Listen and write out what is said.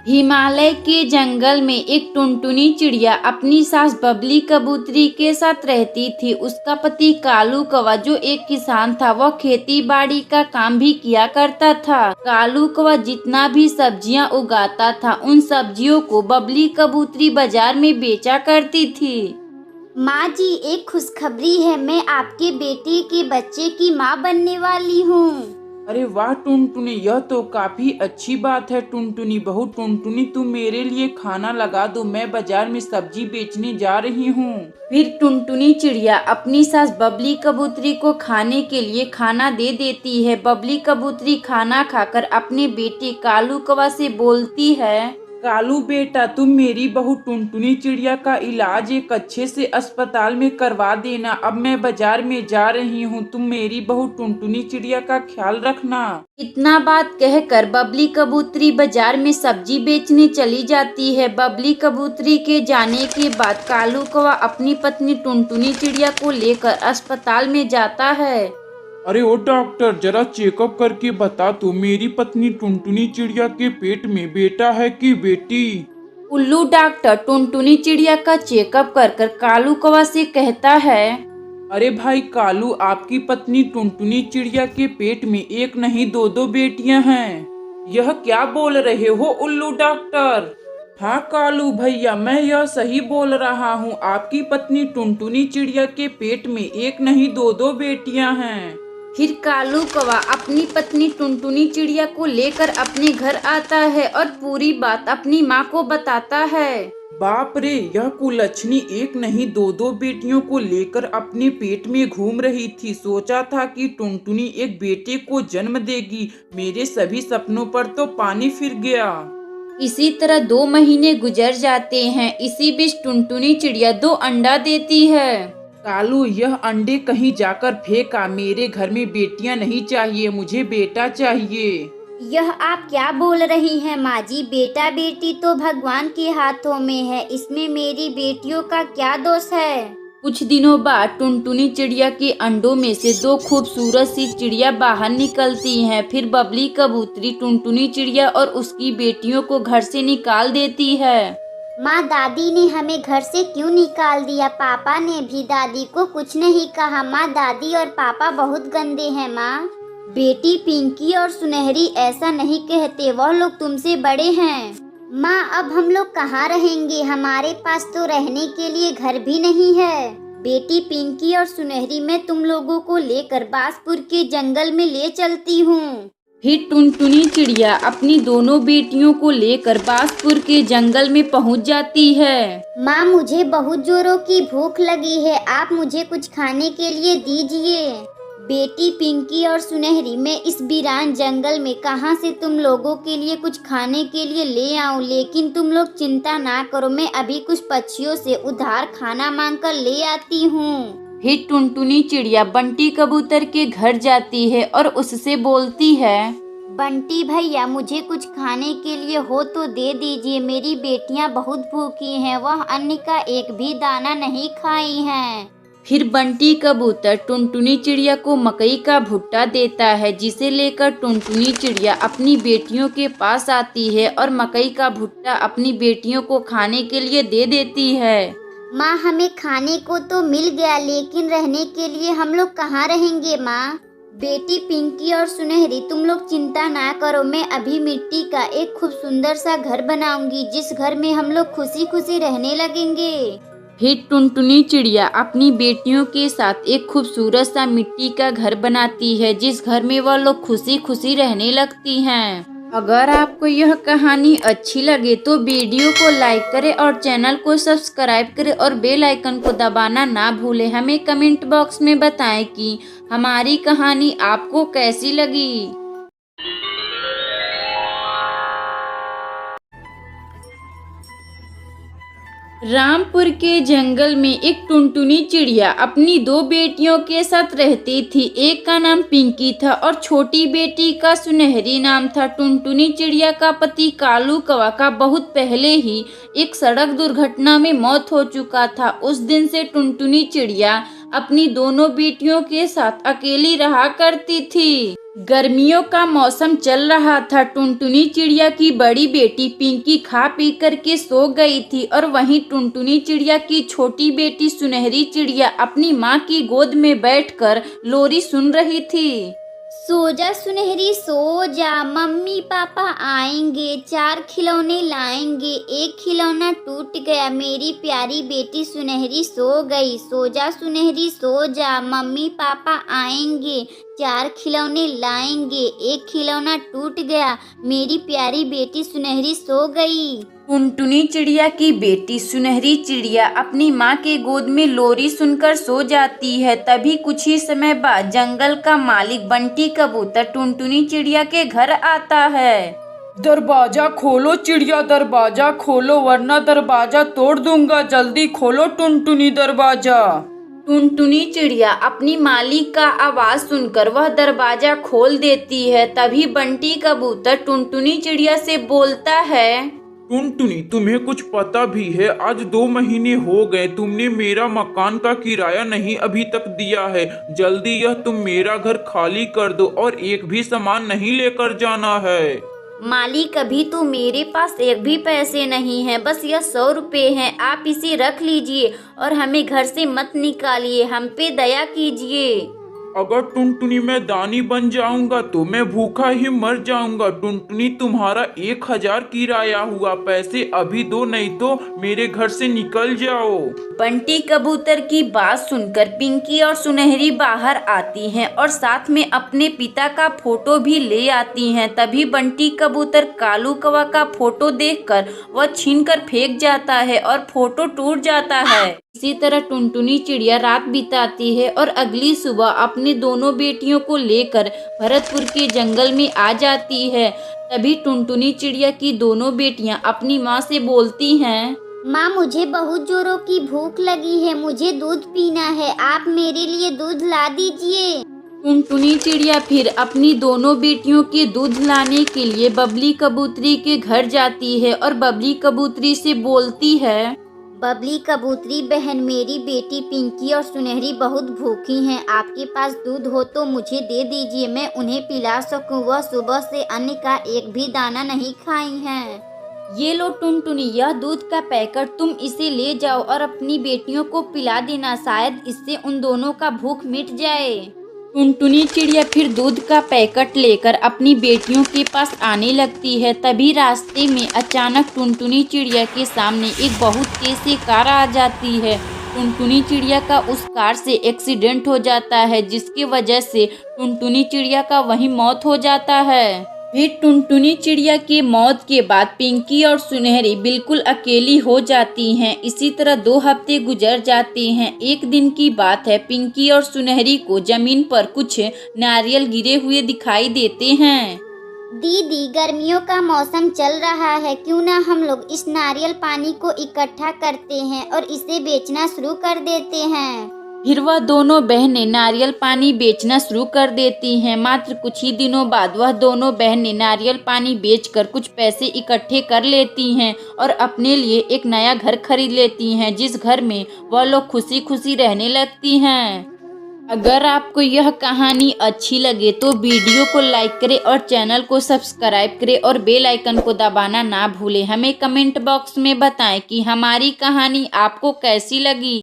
हिमालय के जंगल में एक टुनटुनी चिड़िया अपनी सास बबली कबूतरी के साथ रहती थी। उसका पति कालू कौवा जो एक किसान था, वह खेती बाड़ी का काम भी किया करता था। कालू कौवा जितना भी सब्जियां उगाता था, उन सब्जियों को बबली कबूतरी बाजार में बेचा करती थी। माँ जी, एक खुशखबरी है, मैं आपके बेटे के बच्चे की माँ बनने वाली हूँ। अरे वाह टुनटुनी, यह तो काफी अच्छी बात है। टुनटुनी बहू, टुनटुनी तुम मेरे लिए खाना लगा दो, मैं बाजार में सब्जी बेचने जा रही हूँ। फिर टुनटुनी चिड़िया अपनी सास बबली कबूतरी को खाने के लिए खाना दे देती है। बबली कबूतरी खाना खाकर अपने बेटे कालू कौवा से बोलती है, कालू बेटा, तुम मेरी बहू टुनटुनी चिड़िया का इलाज एक अच्छे से अस्पताल में करवा देना। अब मैं बाजार में जा रही हूँ, तुम मेरी बहू टुनटुनी चिड़िया का ख्याल रखना। इतना बात कहकर बबली कबूतरी बाजार में सब्जी बेचने चली जाती है। बबली कबूतरी के जाने के बाद कालू कौवा अपनी पत्नी टुनटुनी चिड़िया को लेकर अस्पताल में जाता है। अरे ओ डॉक्टर, जरा चेकअप करके बता तो मेरी पत्नी टुनटुनी चिड़िया के पेट में बेटा है कि बेटी। उल्लू डॉक्टर टुनटुनी चिड़िया का चेकअप कर कालू कौवा से कहता है, अरे भाई कालू, आपकी पत्नी टुनटुनी चिड़िया के पेट में एक नहीं दो बेटियां हैं। यह क्या बोल रहे हो उल्लू डॉक्टर? हाँ कालू भैया, मैं यह सही बोल रहा हूँ। आपकी पत्नी टुनटुनी चिड़िया के पेट में एक नहीं दो बेटियां हैं। फिर कालू कौवा अपनी पत्नी टुनटुनी चिड़िया को लेकर अपने घर आता है और पूरी बात अपनी माँ को बताता है। बाप रे, यह कुलच्छनी एक नहीं दो बेटियों को लेकर अपने पेट में घूम रही थी। सोचा था कि टुनटुनी एक बेटे को जन्म देगी। मेरे सभी सपनों पर तो पानी फिर गया। इसी तरह 2 महीने गुजर जाते हैं। इसी बीच टुनटुनी चिड़िया 2 अंडा देती है। कालू, यह अंडे कहीं जाकर फेंका। मेरे घर में बेटियां नहीं चाहिए, मुझे बेटा चाहिए। यह आप क्या बोल रही हैं माँ जी? बेटा बेटी तो भगवान के हाथों में है, इसमें मेरी बेटियों का क्या दोष है? कुछ दिनों बाद टुनटुनी चिड़िया के अंडों में से 2 खूबसूरत सी चिड़िया बाहर निकलती हैं। फिर बबली कबूतरी टुनटुनी चिड़िया और उसकी बेटियों को घर से निकाल देती है। माँ, दादी ने हमें घर से क्यों निकाल दिया? पापा ने भी दादी को कुछ नहीं कहा। माँ, दादी और पापा बहुत गंदे हैं। माँ, बेटी पिंकी और सुनहरी ऐसा नहीं कहते, वह लोग तुमसे बड़े हैं। माँ, अब हम लोग कहाँ रहेंगे? हमारे पास तो रहने के लिए घर भी नहीं है। बेटी पिंकी और सुनहरी, मैं तुम लोगों को लेकर बांसपुर के जंगल में ले चलती हूँ। फिर टुनटुनी चिड़िया अपनी दोनों बेटियों को लेकर बांसपुर के जंगल में पहुंच जाती है। माँ, मुझे बहुत जोरों की भूख लगी है, आप मुझे कुछ खाने के लिए दीजिए। बेटी पिंकी और सुनहरी, मैं इस वीरान जंगल में कहाँ से तुम लोगों के लिए कुछ खाने के लिए ले आऊं? लेकिन तुम लोग चिंता ना करो, मैं अभी कुछ पक्षियों से उधार खाना मांग कर ले आती हूँ। फिर टुनटुनी चिड़िया बंटी कबूतर के घर जाती है और उससे बोलती है, बंटी भैया, मुझे कुछ खाने के लिए हो तो दे दीजिए। मेरी बेटियां बहुत भूखी हैं, वह अन्न का एक भी दाना नहीं खाई हैं। फिर बंटी कबूतर टुनटुनी चिड़िया को मकई का भुट्टा देता है, जिसे लेकर टुनटुनी चिड़िया अपनी बेटियों के पास आती है और मकई का भुट्टा अपनी बेटियों को खाने के लिए दे देती है। माँ, हमें खाने को तो मिल गया, लेकिन रहने के लिए हम लोग कहाँ रहेंगे? माँ, बेटी पिंकी और सुनहरी, तुम लोग चिंता ना करो, मैं अभी मिट्टी का एक खूब सुंदर सा घर बनाऊंगी, जिस घर में हम लोग खुशी खुशी रहने लगेंगे। फिर टुनटुनी चिड़िया अपनी बेटियों के साथ एक खूबसूरत सा मिट्टी का घर बनाती है, जिस घर में वह लोग खुशी खुशी रहने लगती हैं। अगर आपको यह कहानी अच्छी लगे तो वीडियो को लाइक करें और चैनल को सब्सक्राइब करें और बेल आइकन को दबाना ना भूलें। हमें कमेंट बॉक्स में बताएं कि हमारी कहानी आपको कैसी लगी। रामपुर के जंगल में एक टुनटुनी चिड़िया अपनी 2 बेटियों के साथ रहती थी। एक का नाम पिंकी था और छोटी बेटी का सुनहरी नाम था। टुनटुनी चिड़िया का पति कालू कौवा का बहुत पहले ही एक सड़क दुर्घटना में मौत हो चुका था। उस दिन से टुनटुनी चिड़िया अपनी दोनों बेटियों के साथ अकेली रहा करती थी। गर्मियों का मौसम चल रहा था। टुनटुनी चिड़िया की बड़ी बेटी पिंकी खा पी कर के सो गई थी और वहीं टुनटुनी चिड़िया की छोटी बेटी सुनहरी चिड़िया अपनी माँ की गोद में बैठकर लोरी सुन रही थी। सो जा सुनहरी सो जा, मम्मी पापा आएंगे, 4 खिलौने लाएंगे, एक खिलौना टूट गया, मेरी प्यारी बेटी सुनहरी सो गई। सो जा सुनहरी सो जा, मम्मी पापा आएंगे, 4 खिलौने लाएंगे, एक खिलौना टूट गया, मेरी प्यारी बेटी सुनहरी सो गई। टुनटुनी चिड़िया की बेटी सुनहरी चिड़िया अपनी माँ के गोद में लोरी सुनकर सो जाती है। तभी कुछ ही समय बाद जंगल का मालिक बंटी कबूतर टुनटुनी चिड़िया के घर आता है। दरवाजा खोलो चिड़िया, दरवाजा खोलो वरना दरवाजा तोड़ दूंगा, जल्दी खोलो टुनटुनी दरवाजा। टुनटुनी चिड़िया अपनी मालिक का आवाज सुनकर वह दरवाजा खोल देती है। तभी बंटी कबूतर टुनटुनी चिड़िया से बोलता है, टुनटुनी तुम्हें कुछ पता भी है? आज 2 महीने हो गए, तुमने मेरा मकान का किराया नहीं अभी तक दिया है। जल्दी यह तुम मेरा घर खाली कर दो और एक भी सामान नहीं लेकर जाना है। मालिक अभी तो मेरे पास एक भी पैसे नहीं है, बस यह 100 रुपए हैं, आप इसे रख लीजिए और हमें घर से मत निकालिए, हम पे दया कीजिए। अगर टुनटुनी मैं दानी बन जाऊंगा तो मैं भूखा ही मर जाऊंगा। टुनटुनी तुम्हारा 1000 किराया हुआ, पैसे अभी दो नहीं तो मेरे घर से निकल जाओ। बंटी कबूतर की बात सुनकर पिंकी और सुनहरी बाहर आती हैं और साथ में अपने पिता का फोटो भी ले आती हैं। तभी बंटी कबूतर कालू कौवा का फोटो देखकर वह छीनकर फेंक जाता है और फोटो टूट जाता है। इसी तरह टुनटुनी चिड़िया रात बिताती है और अगली सुबह अपनी दोनों बेटियों को लेकर भरतपुर के जंगल में आ जाती है। तभी टुनटुनी चिड़िया की दोनों बेटियां अपनी माँ से बोलती हैं, माँ मुझे बहुत जोरों की भूख लगी है, मुझे दूध पीना है, आप मेरे लिए दूध ला दीजिए। टुनटुनी चिड़िया फिर अपनी दोनों बेटियों के दूध लाने के लिए बबली कबूतरी के घर जाती है और बबली कबूतरी से बोलती है, बबली कबूतरी बहन, मेरी बेटी पिंकी और सुनहरी बहुत भूखी हैं, आपके पास दूध हो तो मुझे दे दीजिए, मैं उन्हें पिला सकूं। वह सुबह से अन्न का एक भी दाना नहीं खाई हैं। ये लो टुनटुनी, यह दूध का पैकेट, तुम इसे ले जाओ और अपनी बेटियों को पिला देना, शायद इससे उन दोनों का भूख मिट जाए। टुनटुनी चिड़िया फिर दूध का पैकेट लेकर अपनी बेटियों के पास आने लगती है। तभी रास्ते में अचानक टुनटुनी चिड़िया के सामने एक बहुत तेज सी कार आ जाती है। टुनटुनी चिड़िया का उस कार से एक्सीडेंट हो जाता है, जिसकी वजह से टुनटुनी चिड़िया का वहीं मौत हो जाता है। फिर टुनटुनी चिड़िया की मौत के बाद पिंकी और सुनहरी बिल्कुल अकेली हो जाती हैं। इसी तरह 2 हफ्ते गुजर जाते हैं। एक दिन की बात है, पिंकी और सुनहरी को जमीन पर कुछ नारियल गिरे हुए दिखाई देते हैं। दीदी गर्मियों का मौसम चल रहा है, क्यों ना हम लोग इस नारियल पानी को इकट्ठा करते हैं और इसे बेचना शुरू कर देते हैं। फिर वह दोनों बहनें नारियल पानी बेचना शुरू कर देती हैं। मात्र कुछ ही दिनों बाद वह दोनों बहनें नारियल पानी बेचकर कुछ पैसे इकट्ठे कर लेती हैं और अपने लिए एक नया घर खरीद लेती हैं, जिस घर में वह लोग खुशी खुशी रहने लगती हैं। अगर आपको यह कहानी अच्छी लगे तो वीडियो को लाइक करें और चैनल को सब्सक्राइब करें और बेल आइकन को दबाना ना भूलें। हमें कमेंट बॉक्स में बताएं कि हमारी कहानी आपको कैसी लगी।